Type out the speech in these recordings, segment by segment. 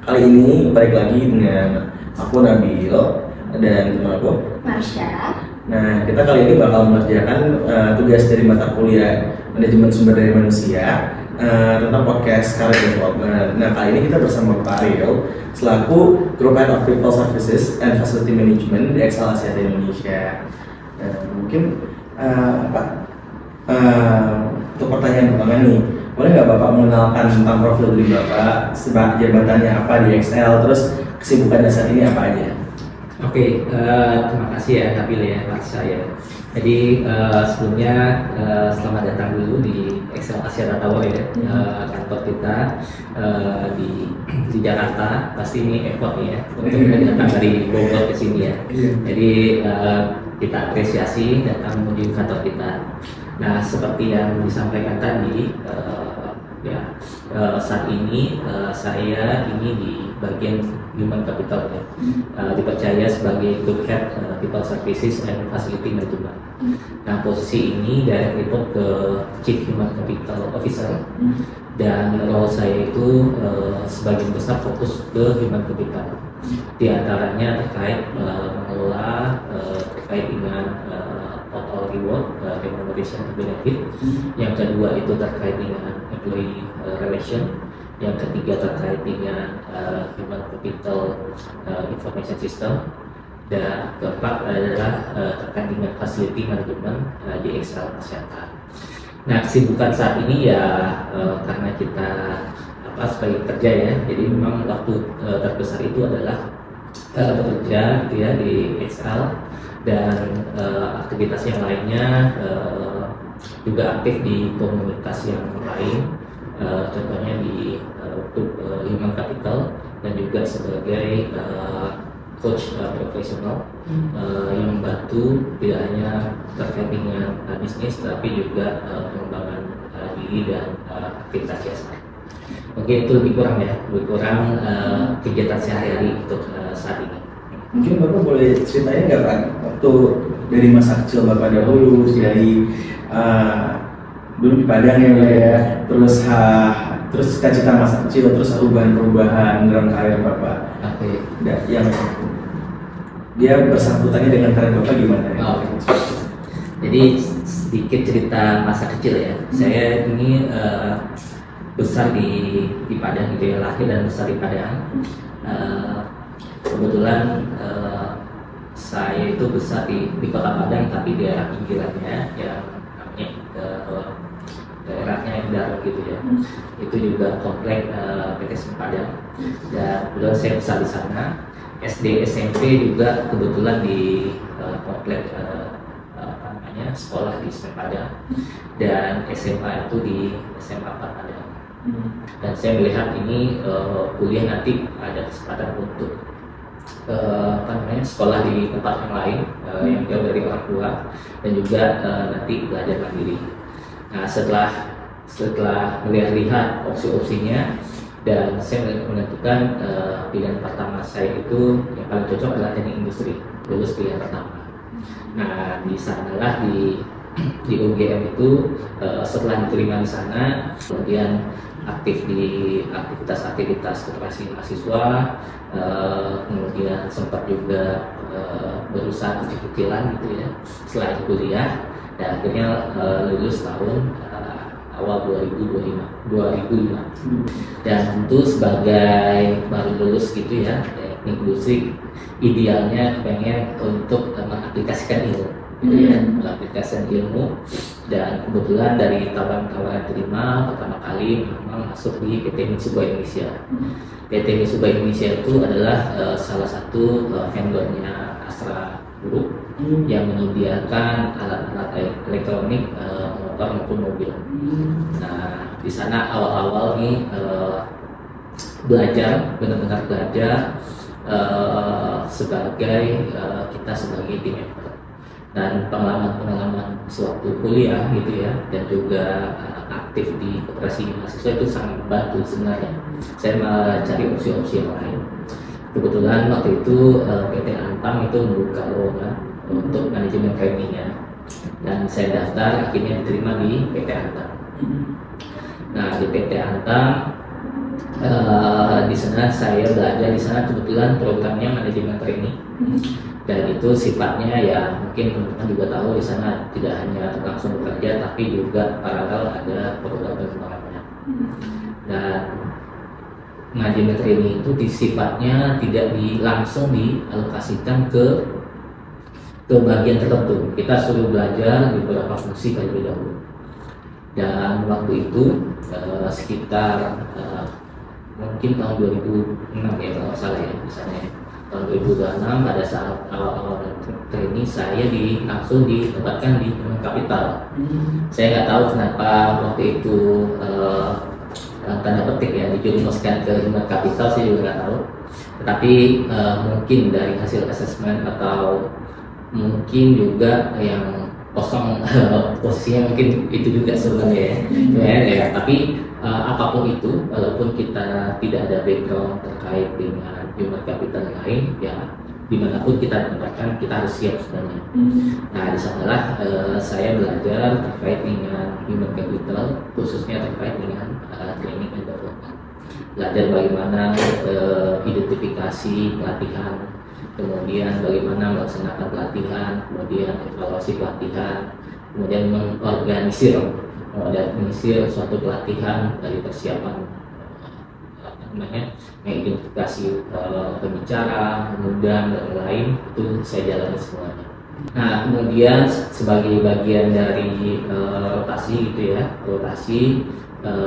Kali ini balik lagi dengan aku Nabil dan teman aku Marsha. Nah, kita kali ini bakal mengerjakan tugas dari mata kuliah Manajemen Sumber Daya Manusia tentang podcast Career Development. Nah, kali ini kita bersama Pak Rio selaku Group Head of People Services and Facility Management di Excel Asia Indonesia. Mungkin untuk pertanyaan pertama nih, boleh nggak Bapak mengenalkan tentang profil diri Bapak, jabatannya apa di Excel, terus kesibukannya saat ini apa aja? Oke, terima kasih ya Nabil ya, Marsha ya. Jadi sebelumnya selamat datang dulu di Excel Asia Tower ya, kantor kita di Jakarta. Pasti ini effort ya untuk datang dari Bogor ke sini ya. Jadi kita apresiasi datang menuju kantor kita. Nah, seperti yang disampaikan tadi, saat ini saya ini di bagian Human Capital ya, dipercaya sebagai Group Head People Services and Facility Management. Nah, posisi ini direct report ke Chief Human Capital Officer, dan role saya itu sebagian besar fokus ke Human Capital. Di antaranya terkait mengelola terkait dengan total reward, remuneration benefit. Yang kedua itu terkait dengan employee relation. Yang ketiga terkait dengan human capital information system. Dan keempat adalah terkait dengan facility management di Excel Axiata. Nah, kesibukan saat ini ya karena kita sebagai kerja ya, jadi memang waktu terbesar itu adalah bekerja gitu ya di Excel, dan aktivitas yang lainnya juga aktif di komunitas yang lain, contohnya di human capital, dan juga sebagai coach profesional yang membantu tidak hanya terkait dengan bisnis tapi juga pengembangan diri dan aktivitas jasa. Mungkin itu lebih kurang kegiatan sehari-hari untuk saat ini. Mungkin Bapak boleh ceritain nggak Pak, waktu dari masa kecil Bapak dahulu, dari dulu di Padang ya Pak ya, terus cita-cita masa kecil, terus perubahan dalam karir Bapak. Oke. Yang dia bersangkutannya dengan karir Bapak gimana? Jadi sedikit cerita masa kecil ya. Saya ini besar di Padang gitu ya, lahir dan besar di Padang. Kebetulan saya itu besar di kota Padang, tapi di daerah pinggirannya yang namanya daerahnya Endar gitu ya. Itu juga komplek PT Semen Padang, dan kebetulan saya besar di sana. SD SMP juga kebetulan di komplek sekolah di Semen Padang, dan SMA itu di SMA 4 Padang. Dan saya melihat ini kuliah nanti ada kesempatan untuk sekolah di tempat yang lain yang jauh dari orang tua, dan juga nanti belajar mandiri. Nah, setelah melihat opsi-opsinya, dan saya menentukan pilihan pertama saya itu yang paling cocok adalah teknik industri, lulus pilihan pertama. Nah, di sanalah di UGM itu setelah diterima di sana, kemudian aktif di aktivitas koperasi mahasiswa, kemudian sempat juga berusaha kecil-kecilan gitu ya selain kuliah, dan akhirnya lulus tahun awal 2005. Dan tentu sebagai baru lulus gitu ya, teknik industri idealnya pengen untuk mengaplikasikan ilmu gitu ya, mengaplikasikan ilmu. Dan kebetulan dari tawaran terima pertama kali memang masuk di PT Mitsubishi Indonesia. PT Mitsubishi Indonesia itu adalah salah satu vendornya Astra Group yang menyediakan alat-alat elektronik motor maupun mobil. Nah, di sana awal-awal nih benar-benar belajar sebagai kita sebagai tim member, dan pengalaman sewaktu kuliah gitu ya, dan juga aktif di koperasi mahasiswa itu sangat membantu sebenarnya. Saya mencari opsi-opsi yang lain. Kebetulan waktu itu PT Antam itu membuka lowongan untuk manajemen trainingnya, dan saya daftar, akhirnya diterima di PT Antam. Nah, di PT Antam Di sana saya belajar, di sana kebetulan programnya manajemen training, dan itu sifatnya ya mungkin teman-teman juga tahu, di sana tidak hanya langsung bekerja tapi juga paralel ada program pengembangannya. Dan manajemen training itu sifatnya tidak langsung dialokasikan ke bagian tertentu. Kita suruh belajar beberapa fungsi terlebih dahulu. Dan waktu itu sekitar mungkin tahun 2006 ya kalau nggak salah ya, misalnya tahun 2006 pada saat awal-awal training saya langsung ditempatkan di Human Capital. Saya nggak tahu kenapa waktu itu tanda petik ya dijerumuskan ke Human Capital, saya juga nggak tahu. Tetapi mungkin dari hasil asesmen atau mungkin juga yang kosong posisinya mungkin itu juga sebenarnya ya. Tapi apapun itu, walaupun kita tidak ada background terkait dengan human capital lain, ya dimanapun kita tempatkan kita harus siap sebenarnya. Nah di sanalah saya belajar terkait dengan human capital, khususnya terkait dengan training and development. Belajar bagaimana identifikasi pelatihan, kemudian bagaimana melaksanakan pelatihan, kemudian evaluasi pelatihan, kemudian mengorganisir suatu pelatihan dari persiapan mengidentifikasi pembicara, pengundang dan lain, itu saya jalani semuanya. Nah kemudian sebagai bagian dari rotasi gitu ya,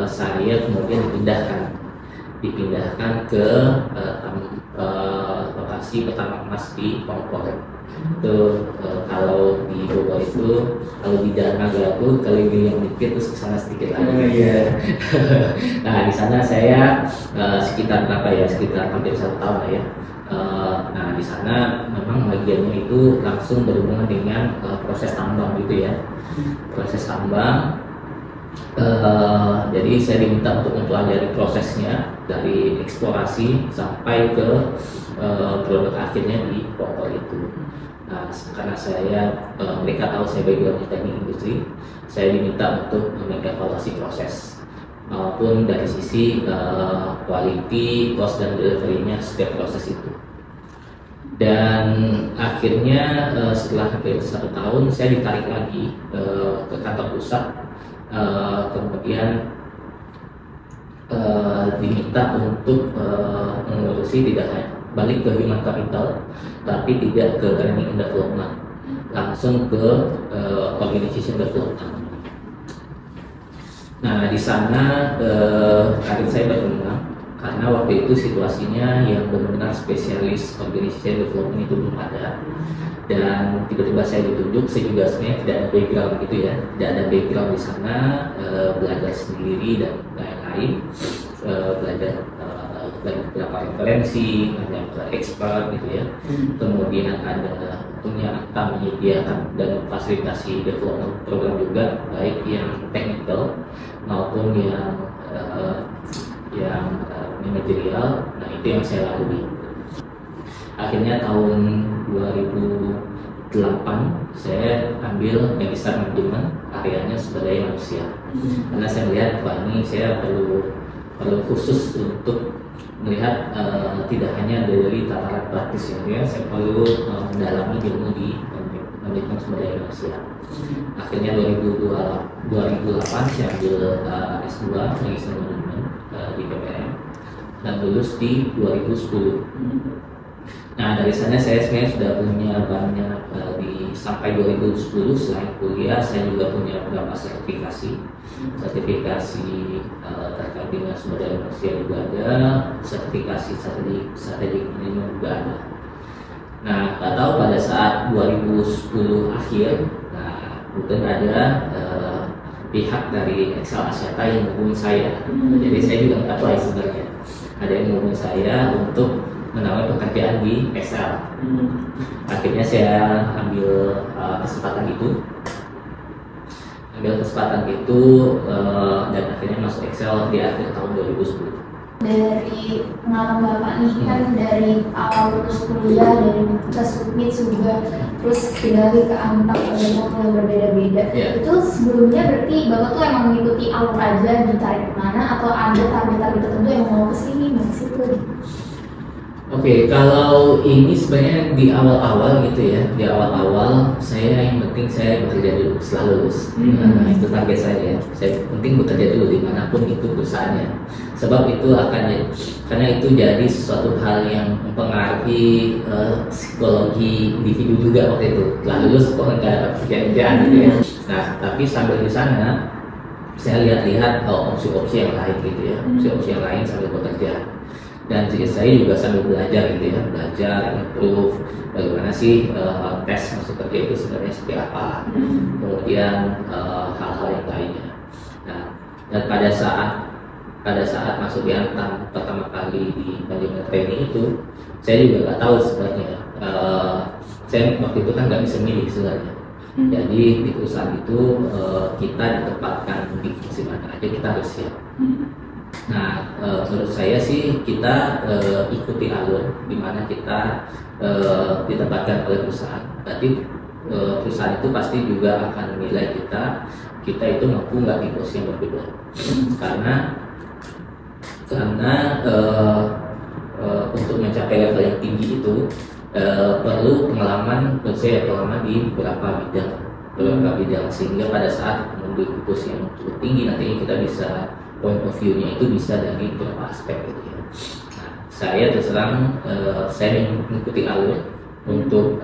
saya kemudian dipindahkan ke lokasi pertama emas di Pongpor. Itu kalau di Bogor itu, kalau di Darmaga itu keliling dikit terus kesana sedikit lagi. Nah di sana saya sekitar berapa ya, sekitar hampir 1 tahun lah ya. Nah di sana memang bagiannya itu langsung berhubungan dengan proses tambang gitu ya, proses tambang. Jadi saya diminta untuk mempelajari prosesnya dari eksplorasi sampai ke produk akhirnya di Pongpor itu. Nah, karena mereka tahu saya background teknik industri, saya diminta untuk mengevaluasi proses maupun dari sisi quality, cost dan delivery-nya setiap proses itu. Dan akhirnya setelah hampir 1 tahun saya ditarik lagi ke kantor pusat, kemudian diminta untuk mengurusi tidak hanya balik ke human capital, tapi tidak ke training and development, langsung ke organization development. Nah di sana karir saya berkembang karena waktu itu situasinya yang benar-benar spesialis organization development itu belum ada, dan tiba-tiba saya ditunjuk. Saya juga sebenarnya tidak ada background gitu ya, tidak ada background di sana, belajar sendiri dan lain-lain, belajar beberapa referensi, ada expert gitu ya. Kemudian ada tentunya kita menyediakan dan memfasilitasi development program juga, baik yang technical maupun yang manajerial. Nah itu yang saya lalui. Akhirnya tahun 2008 saya ambil magister manajemen, areanya sumber daya manusia. Karena saya melihat bahwa ini saya perlu khusus untuk melihat tidak hanya dari tataran praktis ya, saya perlu mendalami ilmu di manajemen sumber daya manusia. Akhirnya 2008 saya ambil S2 magister manajemen di PPM dan lulus di 2010. Nah dari sana saya sebenarnya sudah punya banyak sampai 2010 selain kuliah saya juga punya beberapa sertifikasi terkait dengan sumber daya manusia juga ada, sertifikasi strategi manajemen juga ada. Nah nggak tahu pada saat 2010 akhir, nah kemudian ada pihak dari Excel Axiata yang menghubungi saya. Jadi saya juga nggak tahu sebenarnya, ada yang menghubungi saya untuk menawar pekerjaan di Excel. Akhirnya saya ambil kesempatan itu, dan akhirnya masuk Excel di akhir tahun 2010. Dari pengalaman Bapak nih kan dari awal lulus kuliah dari ke Submit juga terus pindah lagi ke Antak yang berbeda-beda. Itu sebelumnya berarti Bapak tuh emang mengikuti alur aja ditarik kemana atau ada target-target tertentu yang mau kesini masih situ? Oke, kalau ini sebenarnya di awal-awal gitu ya, di awal-awal saya yang penting saya bekerja dulu setelah lulus. Nah, itu target saya ya. Saya penting bekerja dulu dimanapun itu perusahaannya. Sebab itu akan karena itu jadi sesuatu hal yang mempengaruhi psikologi individu juga waktu itu. Setelah lulus kok nggak ada pekerjaan gitu ya. Nah, tapi sambil di sana saya lihat-lihat opsi-opsi yang lain gitu ya, opsi-opsi yang lain sambil bekerja. Dan saya juga sambil belajar gitu ya, belajar, improve bagaimana sih tes masuk kerja itu sebenarnya seperti apa, kemudian hal-hal yang lainnya. Nah, dan pada saat masuk di Antam pertama kali di manajemen training itu, saya juga nggak tahu sebenarnya. Saya waktu itu kan nggak bisa milih sebenarnya. Jadi di perusahaan itu kita ditempatkan di fungsi mana aja kita harus siap. Nah, menurut saya sih kita ikuti alur di mana kita ditempatkan oleh perusahaan. Berarti perusahaan itu pasti juga akan menilai kita itu mampu nggak di posisi yang berbeda. Karena untuk mencapai level yang tinggi itu perlu pengalaman, menurut saya pengalaman di beberapa bidang sehingga pada saat menduduki posisi yang cukup tinggi nantinya kita bisa point of view-nya itu bisa dari beberapa aspek gitu ya. Nah, saya terus terang saya mengikuti alur untuk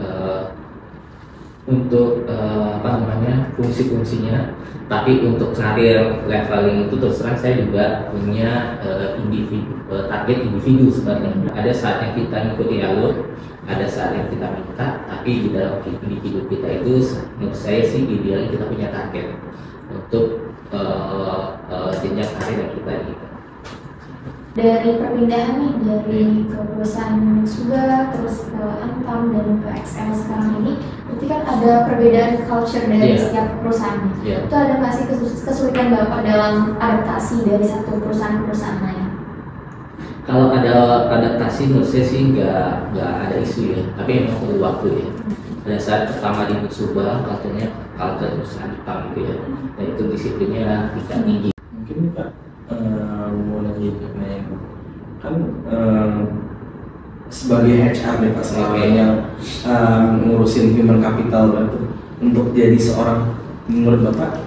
fungsi-fungsinya, tapi untuk karir leveling itu terus terang saya juga punya target individu sebenarnya. Ada saatnya kita mengikuti alur, ada saatnya kita minta, tapi di dalam individu kita itu menurut saya sih idealnya kita punya target untuk jenjang karir yang kita inginkan. Dari perpindahan nih dari ke perusahaan juga terus ke Antam dan ke XL sekarang ini, berarti kan ada perbedaan culture dari setiap perusahaan. Itu ada nggak sih kesulitan Bapak dalam adaptasi dari satu perusahaan ke perusahaan lain? Kalau ada adaptasi menurut saya sih nggak ada isu ya, tapi memang perlu waktu ya. Pada saat pertama di Mutsuba, culture perusahaan Jepang gitu ya, dan itu disiplinnya tidak tinggi. Mungkin Pak mau lagi nanya kan sebagai HR nih Pak, yang ngurusin human capital untuk jadi seorang, menurut Bapak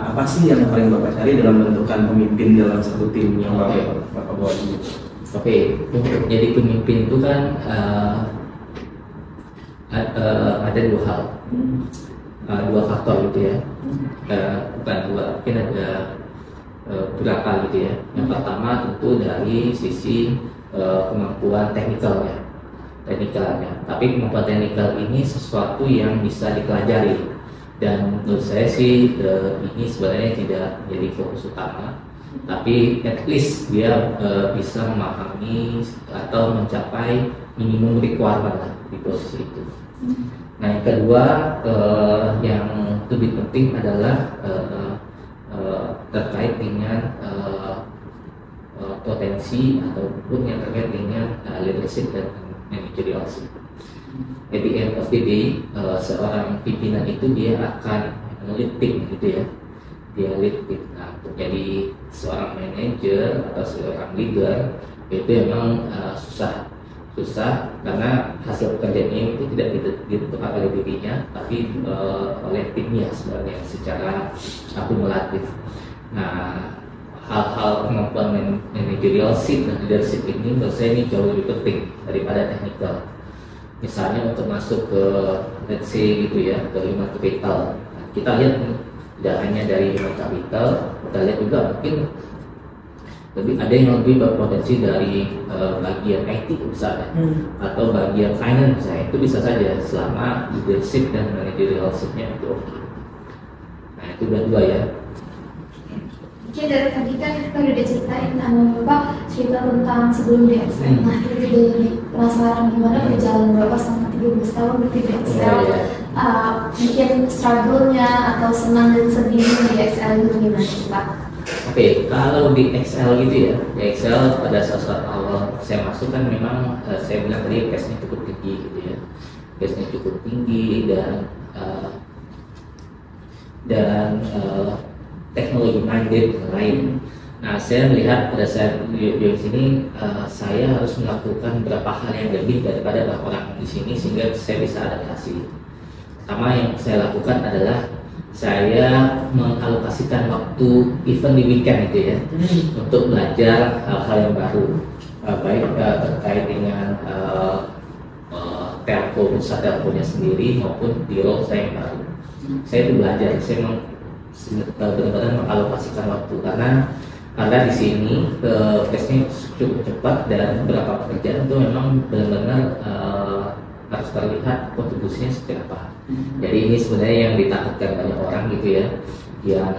apa sih yang paling Bapak cari dalam menentukan pemimpin dalam satu tim yang Bapak bawa ini? Untuk jadi pemimpin itu kan ada dua hal, dua faktor gitu ya, bukan dua, mungkin ada berapa gitu ya. Yang pertama tentu dari sisi kemampuan teknikalnya, tapi kemampuan teknikal ini sesuatu yang bisa dipelajari, dan menurut saya sih ini sebenarnya tidak jadi fokus utama, tapi at least dia bisa memahami atau mencapai minimum requirement lah di posisi itu. Nah, yang kedua yang lebih penting adalah terkait dengan potensi ataupun yang terkait dengan leadership dan managerialship. At the end of the day, seorang pimpinan itu dia akan lead tim gitu ya, dia lead tim. Nah, untuk jadi seorang manager atau seorang leader itu memang susah karena hasil pekerjaannya itu tidak ditentukan oleh dirinya, tapi oleh timnya sebenarnya secara akumulatif. Nah, hal-hal kemampuan managerialship dan leadership ini menurut saya ini jauh lebih penting daripada teknikal. Misalnya untuk masuk ke let's say gitu ya, ke human capital, nah, kita lihat tidak hanya dari human capital, kita lihat juga mungkin ada yang lebih berpotensi dari bagian IT misalnya, atau bagian finance misalnya, itu bisa saja selama leadership dan managerialship-nya itu oke. Nah, itu dua ya. Oke, dari tadi kan kita udah diceritain Bapak cerita tentang sebelum di Excel. Nah, kita jadi penasaran gimana perjalanan Bapak selama 13 tahun di Excel. Mungkin struggle-nya atau senang dan sedihnya di Excel itu gimana Pak? Oke, kalau di Excel gitu ya, di Excel pada saat awal saya masuk kan memang saya bilang tadi pace-nya cukup tinggi gitu ya, pace-nya cukup tinggi dan teknologi minded lain. Nah, saya melihat pada saat di sini saya harus melakukan beberapa hal yang lebih daripada orang di sini sehingga saya bisa adaptasi. Pertama yang saya lakukan adalah saya mengalokasikan waktu even di weekend gitu ya untuk belajar hal-hal yang baru, baik terkait dengan telco, bursa telkonya sendiri maupun di role saya yang baru. Saya itu belajar, saya benar-benar mengalokasikan waktu karena di sini pace-nya cukup cepat dan beberapa pekerjaan itu memang benar-benar harus terlihat kontribusinya seperti apa. Jadi ini sebenarnya yang ditakutkan banyak orang gitu ya, yang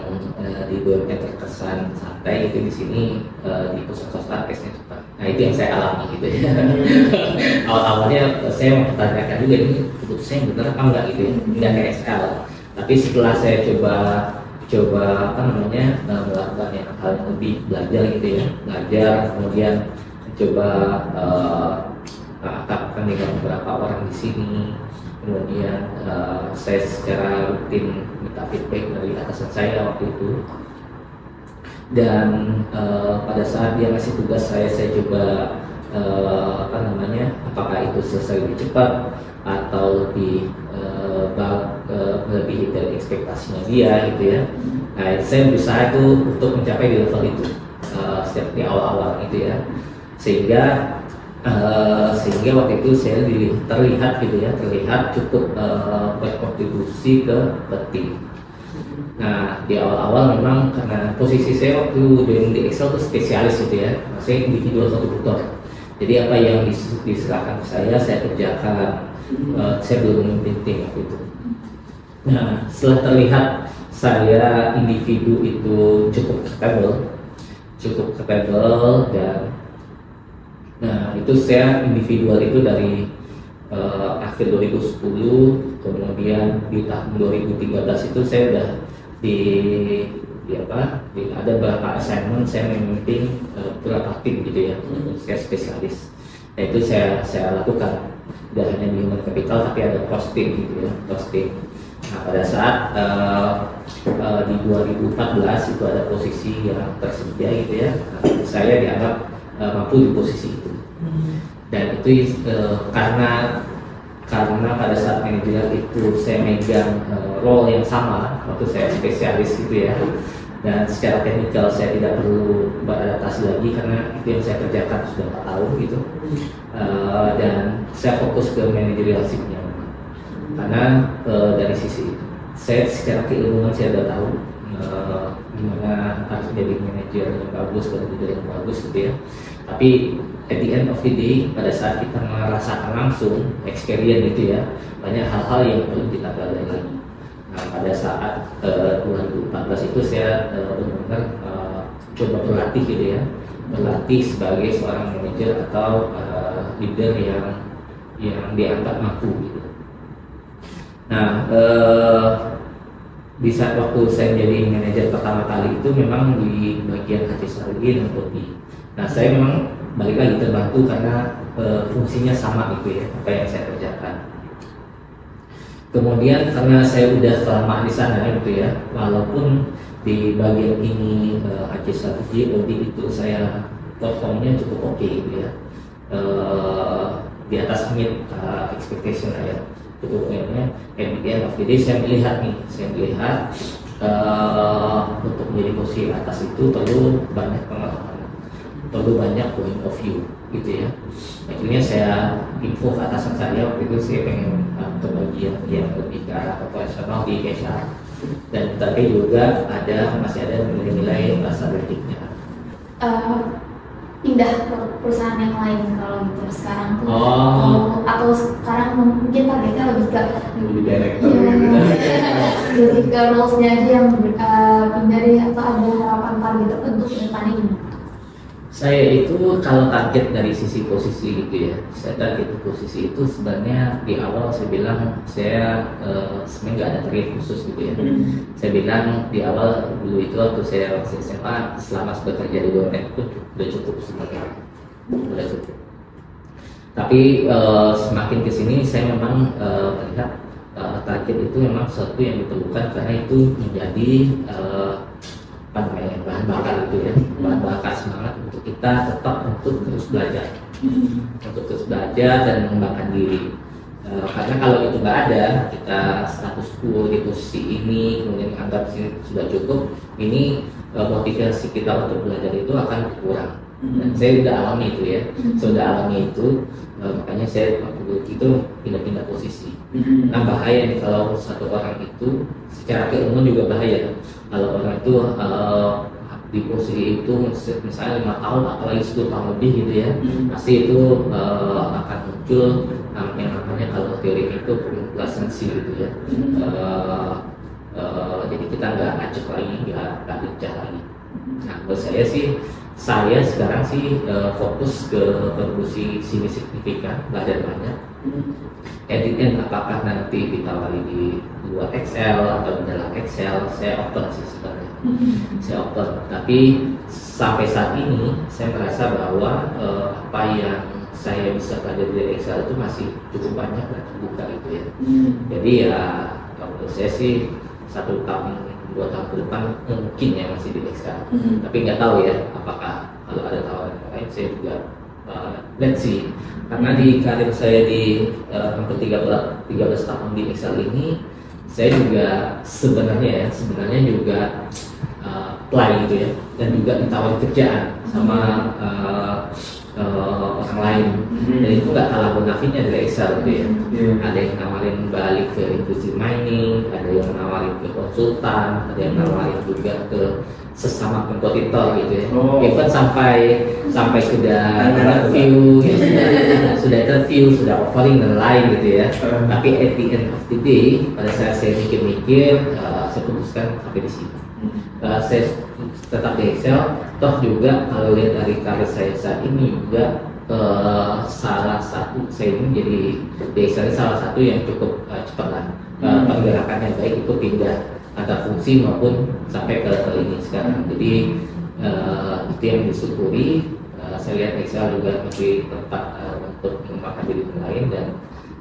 di BUMN terkesan santai itu di sini di pusat swasta pace-nya cepat. Nah itu yang saya alami gitu ya. Awal-awalnya saya mempertanyakan juga ini keputusannya benar apa enggak gitu ya, enggak kayak SL. Tapi setelah saya coba apa namanya melakukan hal yang lebih belajar gitu ya, belajar kemudian coba akan dengan beberapa orang di sini, kemudian saya secara rutin minta feedback dari atasan saya waktu itu, dan pada saat dia ngasih tugas saya coba apa namanya apakah itu selesai lebih cepat atau lebih lebih dari ekspektasinya dia gitu ya. Nah saya berusaha itu untuk mencapai di level itu setiap di awal-awal gitu ya, sehingga waktu itu saya terlihat cukup berkontribusi ke tim. Nah di awal-awal memang karena posisi saya waktu di Excel itu spesialis gitu ya, maksudnya individual contributor. Jadi apa yang diserahkan ke saya kerjakan. Saya belum memimpin tim waktu itu. Nah setelah terlihat saya individu itu cukup capable dan nah itu saya individual itu dari akhir 2010, kemudian di tahun 2013 itu saya udah ada beberapa assignment saya memimpin beberapa tim gitu ya, saya spesialis. Nah itu saya lakukan, tidak hanya di human capital tapi ada cross team gitu ya, cross team. Nah pada saat di 2014 itu ada posisi yang tersedia gitu ya, saya dianggap mampu di posisi itu. Dan itu karena pada saat manajerial itu saya megang role yang sama waktu saya spesialis gitu ya, dan secara teknikal saya tidak perlu beradaptasi lagi karena itu yang saya kerjakan sudah 4 tahun gitu. Dan saya fokus ke manajerial sipnya karena dari sisi itu saya secara keilmuan saya sudah tahu gimana harus jadi manajer yang bagus dan leader yang bagus gitu ya. Tapi at the end of the day pada saat kita merasakan langsung experience gitu ya, banyak hal-hal yang perlu kita pelajari lagi. Nah pada saat 2014 itu saya benar-benar coba berlatih gitu ya, berlatih sebagai seorang manajer atau leader yang dianggap mampu gitu. Nah di saat waktu saya jadi manajer pertama kali itu memang di bagian HC strategi dan prodi. Nah saya memang balik lagi terbantu karena fungsinya sama gitu ya, apa yang saya kerjakan. Kemudian karena saya udah lama di sana gitu ya, walaupun di bagian ini HC strategi audit itu saya performnya cukup oke gitu ya, di atas meet expectation ya. Kemudiannya at the end of the day saya melihat untuk menjadi posisi atas itu perlu banyak pengalaman, perlu banyak point of view gitu ya. Akhirnya saya info ke atasan saya waktu itu saya pengen untuk bagian yang lebih ke arah operasional di HR, dan tapi juga masih ada nilai-nilai strategiknya. Pindah ke perusahaan yang lain kalau gitu sekarang tuh atau sekarang mungkin targetnya lebih director lebih ke roles-nya aja yang pindah deh, atau ada harapan target tertentu ke depannya gimana? Saya itu kalau target dari sisi posisi gitu ya, saya target posisi itu sebenarnya di awal saya bilang saya sebenarnya nggak ada target khusus gitu ya. Saya bilang di awal dulu itu waktu saya masih SMA, selama bekerja di BUMN itu udah cukup sebenarnya, udah cukup. Tapi semakin kesini saya memang melihat target itu memang sesuatu yang diperlukan karena itu menjadi bahan bakar itu ya, bahan bakar semangat untuk kita tetap untuk terus belajar, dan mengembangkan diri. Karena kalau itu nggak ada, kita status quo di posisi ini kemudian anggap sudah cukup, ini motivasi kita untuk belajar itu akan berkurang. Dan saya sudah alami itu ya, makanya saya waktu itu pindah-pindah posisi. Nah bahaya nih kalau satu orang itu secara keilmuan juga bahaya. Kalau orang itu di posisi itu misalnya 5 tahun apalagi 10 tahun lebih gitu ya, pasti itu akan muncul yang namanya kalau teori itu komplasensi gitu ya. Jadi kita nggak acak lagi, nggak lincah lagi. Nah menurut saya sekarang sih fokus ke kontribusi signifikan, belajar banyak. Edit apakah nanti ditawari di luar Excel atau di dalam Excel, saya open sih sebenarnya. Saya open. Tapi sampai saat ini saya merasa bahwa apa yang saya bisa pelajari dari Excel itu masih cukup banyak dan terbuka gitu ya. Jadi ya menurut saya sih 1 tahun 2 tahun ke depan mungkin ya masih di Excel. Tapi nggak tahu ya apakah kalau ada tawaran lain saya juga let's see. Karena di karir saya di hampir 13 tahun di Excel ini, saya juga sebenarnya juga apply gitu ya, dan juga ditawarin kerjaan sama orang lain. Dan itu nggak kalah bonafinya dari Excel gitu ya. Ada yang nawarin balik ke industri mining, ada yang nawarin ke konsultan, ada yang nawarin juga ke sesama kompetitor gitu ya. Even sampai sudah interview, ya, sudah offering dan lain gitu ya. Tapi at the end of the day, pada saat saya mikir-mikir, saya putuskan sampai di sini. Saya tetap di Excel. Toh juga kalau lihat dari karir saya saat ini juga salah satu saya ini jadi di Excel salah satu yang cukup cepat lah. Pergerakannya baik itu pindah antar fungsi maupun sampai ke level ini sekarang. Jadi itu yang disyukuri. Saya lihat Excel juga masih tetap untuk mengembangkan diri lain, dan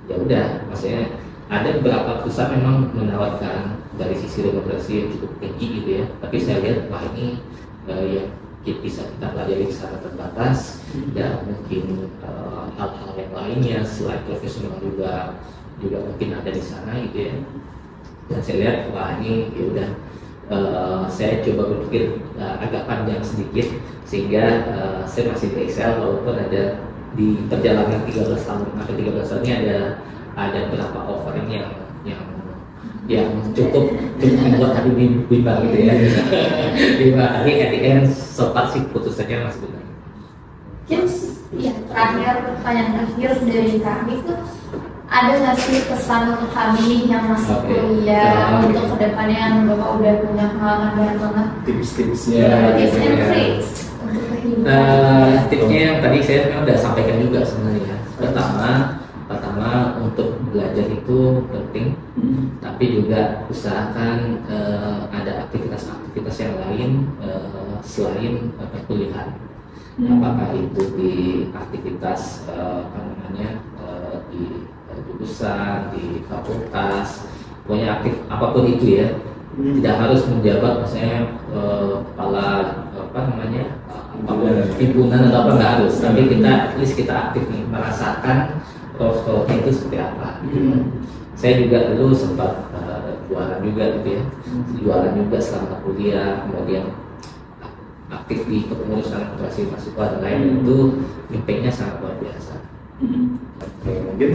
ya udah, maksudnya ada beberapa perusahaan memang menawarkan dari sisi remunerasi yang cukup tinggi gitu ya. Tapi saya lihat wah ini yang bisa kita pelajari secara terbatas, dan mungkin hal-hal yang lainnya selain profesional juga mungkin ada di sana gitu ya. Dan saya lihat wah ini ya udah, saya coba berpikir agak panjang sedikit sehingga saya masih di Excel walaupun ada di perjalanan 13 tahun ini ada beberapa offering yang cukup membuat hati bimbang gitu ya. Tapi at the end so far sih putusannya masih benar. Mungkin ya pertanyaan terakhir dari kami itu, ada nggak sih pesan untuk kami yang masih kuliah untuk kedepannya yang Bapak udah punya pengalaman banyak banget? Tips-tipsnya. Tips and tricks untuk kehidupan. Tipsnya yang tadi saya udah sampaikan juga sebenarnya. Pertama untuk belajar itu penting, tapi juga usahakan ada aktivitas yang lain selain perkuliahan. Apakah itu di aktivitas di jurusan, di fakultas, pokoknya aktif apapun itu ya. Tidak harus menjabat misalnya kepala himpunan atau apa, nggak harus. Tapi kita at least kita aktif nih, merasakan proses itu seperti apa. Saya juga dulu sempat jualan juga gitu ya, jualan juga selama kuliah, kemudian aktif di kepengurusan koperasi mahasiswa dan lain, itu impactnya sangat luar biasa. Mungkin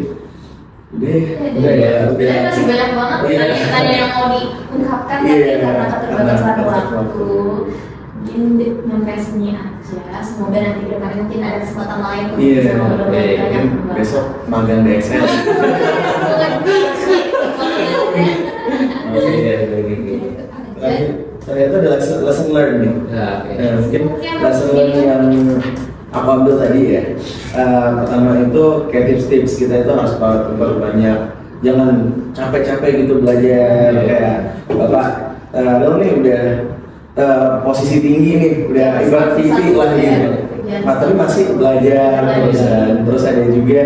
udah masih banyak banget tanya yang mau diungkapkan, tapi karena keterbatasan waktu mungkin sampai sini aja. Semoga nanti ke depan mungkin ada kesempatan lain untuk bisa ngobrol lebih banyak. Besok magang di Excel. Saya itu adalah lesson lesson learn nih. Mungkin lesson learn yang aku ambil tadi ya. Pertama itu kayak tips-tips kita itu harus banyak, jangan capek-capek gitu belajar. Kayak Bapak lo nih udah posisi tinggi nih, udah ibarat TV lah gitu. Tapi masih belajar terus ada juga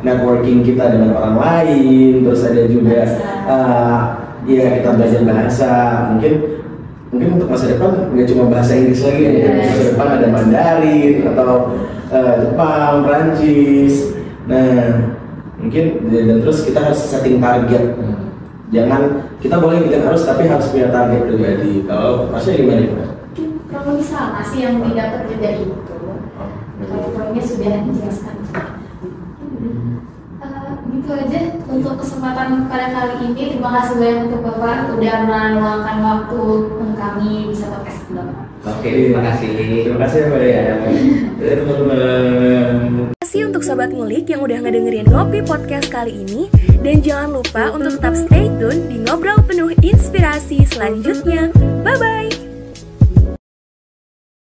networking kita dengan orang lain, terus ada juga ya kita belajar bahasa. Mungkin untuk masa depan nggak cuma bahasa Inggris lagi ya, masa depan ada Mandarin atau Jepang, Prancis. Nah mungkin dan terus kita harus setting target. Jangan kita boleh bikin tapi harus punya target pribadi. Kalau Masya gimana? Kalau misalnya sih yang didapat dari itu, kalau poinnya sudah dijelaskan. Gitu aja untuk kesempatan pada kali ini. Terima kasih banyak untuk Bapak udah meluangkan waktu untuk kami bisa podcast Bapak. Oke, terima kasih. Terima kasih Mbak ya. Terima kasih untuk Sobat Ngulik yang udah ngedengerin Ngopi Podcast kali ini. Dan jangan lupa untuk tetap stay tune di Ngobrol Penuh Inspirasi selanjutnya. Bye-bye!